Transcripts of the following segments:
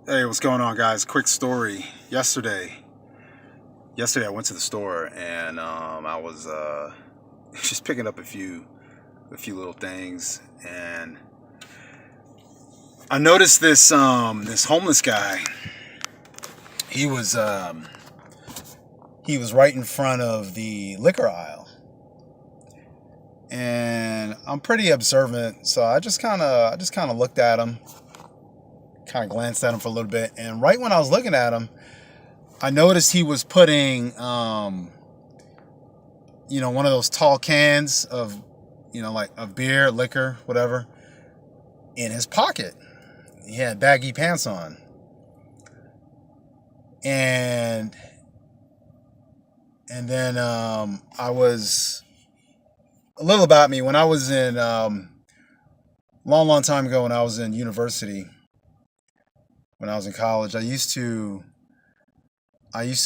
Hey, what's going on, guys? Quick story. Yesterday I went to the store and I was just picking up a few little things, and I noticed this homeless guy. He was um, he was right in front of the liquor aisle, and I'm pretty observant, so I just kind of looked at him, kind of glanced at him for a little bit, and right when I was looking at him, I noticed he was putting one of those tall cans of, like of beer, liquor, whatever, in his pocket. He had baggy pants on. And then I was a little about me when I was in long time ago when I was in university, when I was in college. I used to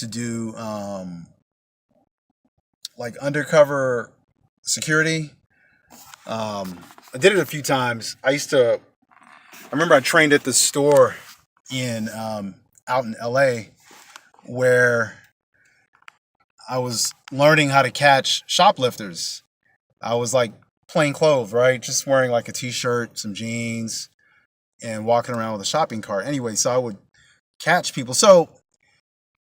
do like undercover security. I did it a few times. I remember I trained at the store in out in LA, where I was learning how to catch shoplifters. I was like plain clothes, right? Just wearing like a t-shirt, some jeans, and walking around with a shopping cart. Anyway, so I would catch people. So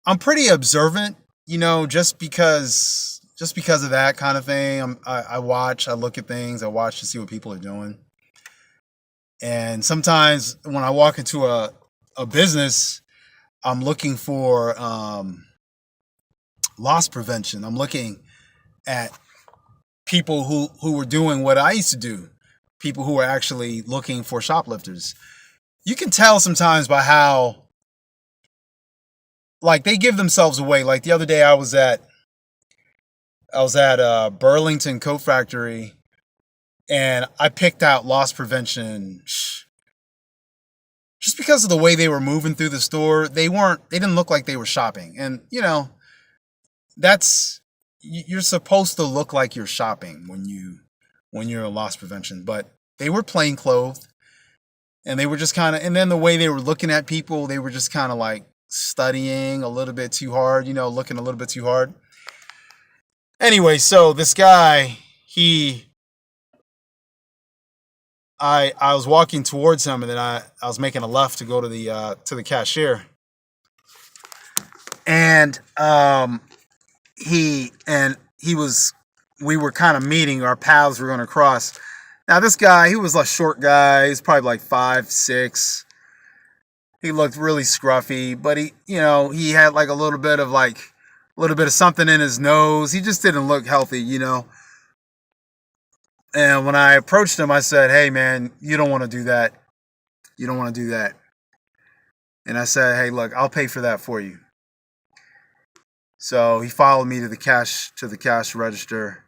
I'm pretty observant, just because of that kind of thing. I watch, I look at things, I watch to see what people are doing. And sometimes when I walk into a business, I'm looking for loss prevention. I'm looking at people who were doing what I used to do, people who were actually looking for shoplifters. You can tell sometimes by how, like, they give themselves away. Like the other day, I was at Burlington Coat Factory, and I picked out loss prevention just because of the way they were moving through the store. They didn't look like they were shopping, and that's you're supposed to look like you're shopping when you're in loss prevention, but they were plain clothed, and they were just kind of, and then the way they were looking at people, they were just kind of like studying a little bit too hard, looking a little bit too hard. Anyway, so this guy, he I was walking towards him, and then I was making a left to go to the cashier, and he was we were kind of meeting, our paths were going to cross. Now this guy, he was a short guy. He's probably like 5'6". He looked really scruffy, but he had like a little bit of something in his nose. He just didn't look healthy. And when I approached him, I said, "Hey man, you don't want to do that. You don't want to do that." And I said, "Hey, look, I'll pay for that for you." So he followed me to the cash register,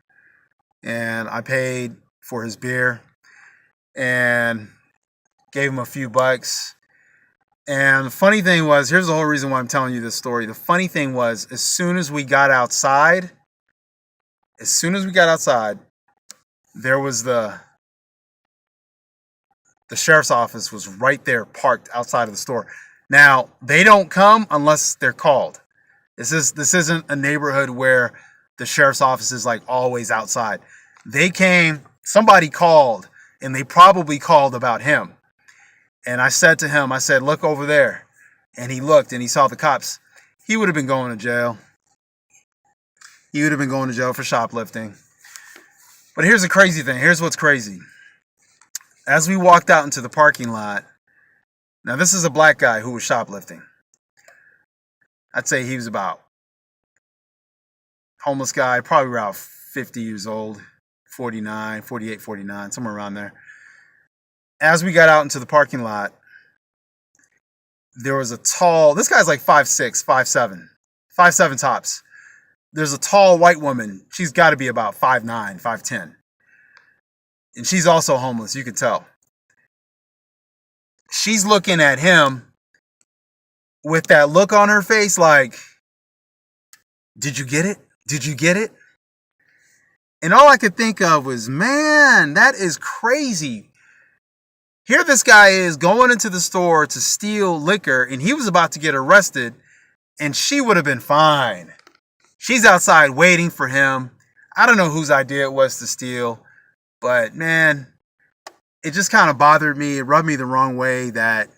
and I paid for his beer and gave him a few bucks. And the funny thing was, here's the whole reason why I'm telling you this story. The funny thing was, as soon as we got outside, there was the sheriff's office was right there, parked outside of the store. Now, they don't come unless they're called. This isn't a neighborhood where the sheriff's office is like always outside. They came, somebody called, and they probably called about him. And I said to him, I said, "Look over there." And he looked and he saw the cops. He would have been going to jail. He would have been going to jail for shoplifting. But here's the crazy thing. Here's what's crazy. As we walked out into the parking lot, now this is a black guy who was shoplifting. I'd say he was about, homeless guy, probably around 50 years old, 49, 48, 49, somewhere around there. As we got out into the parking lot, there was this guy's like 5'6", 5'7", 5'7" tops. There's a tall white woman. She's got to be about 5'9", 5'10". And she's also homeless, you could tell. She's looking at him with that look on her face like, "Did you get it? Did you get it?" And all I could think of was, man, that is crazy. Here this guy is going into the store to steal liquor, and he was about to get arrested, and she would have been fine. She's outside waiting for him. I don't know whose idea it was to steal, but man, it just kind of bothered me. It rubbed me the wrong way that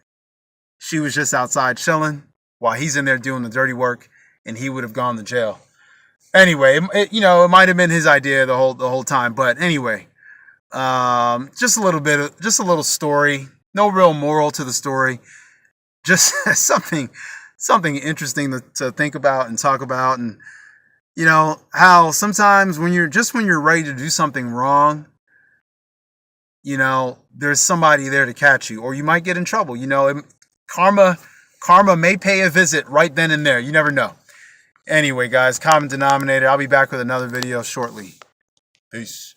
she was just outside chilling while he's in there doing the dirty work, and he would have gone to jail. Anyway, it might have been his idea the whole time, but anyway, just a little story. No real moral to the story. Just something interesting to think about and talk about, and how sometimes when you're ready to do something wrong, there's somebody there to catch you, or you might get in trouble. Karma may pay a visit right then and there. You never know. Anyway, guys, common denominator. I'll be back with another video shortly. Peace.